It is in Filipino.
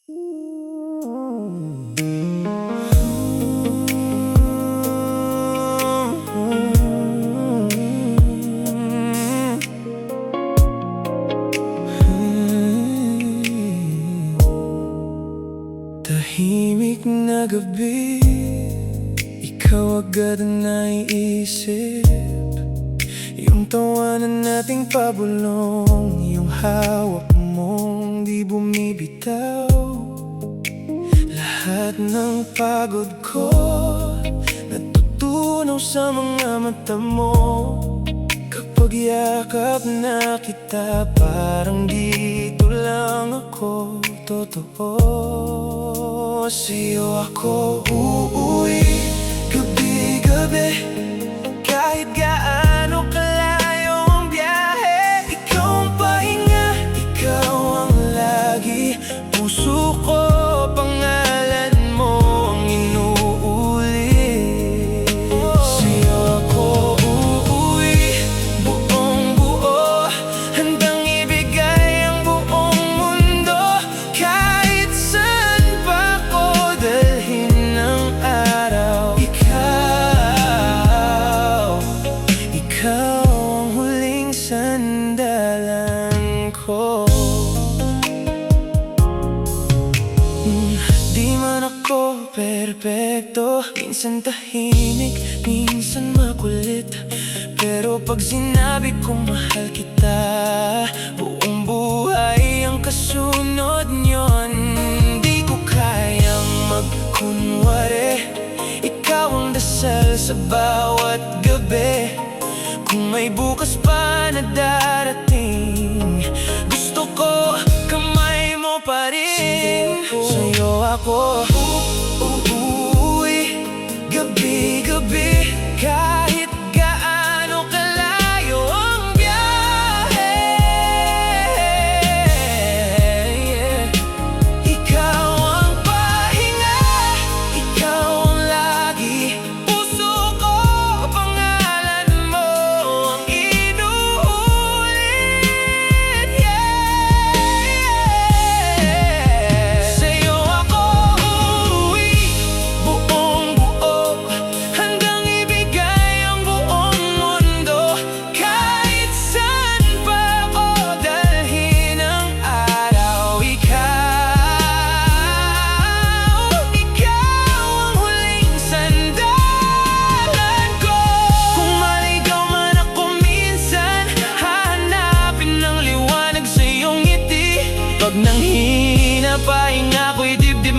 Tahimik na gabi, ikaw agad ang naiisip. Yung tawanan nating pabulong, yung hawak mong di bumibitaw. Lahat ng pagod ko natutunaw sa mga mata mo. Kapag yakap na kita, parang dito lang ako totoo. Sa'yo ako uuwi, gabi-gabi, kahit gaano kalayo ang biyahe. Ikaw ang pahinga, ikaw ang lagi. Puso ko, pangalan mo ang inuulit. Sa'yo ako uuwi, buong buo, handang ibigay ang buong mundo. Kahit saan pa ko dalhin ng araw, ikaw ang huling sandalan ko. Di man ako perpekto, minsan tahimik, minsan makulit. Pero pag sinabi kong mahal kita, buong buhay ang kasunod nyon. Di ko kayang magkunwari, ikaw ang dasal sa bawat gabi. Kung may bukas pa na darating, gusto ko kamay mo pa rin. Sa'yo ako uuwi, gabi-gabi, kahit gaano kalayo ang biyahe. Ikaw ang pahinga, ikaw ang lagi. Puso ko, pangalan mo ang inuulit. Sa'yo ako uuwi, buong buo, handang ibigay ang buong mundo. Kahit saan pa ko dalhin ang araw, ikaw ang huling sandalan ko. Kung maligaw man ako minsan, hahanapin ng liwanag sa iyong ngiti. Pag nanghina pahinga ko'y dibdib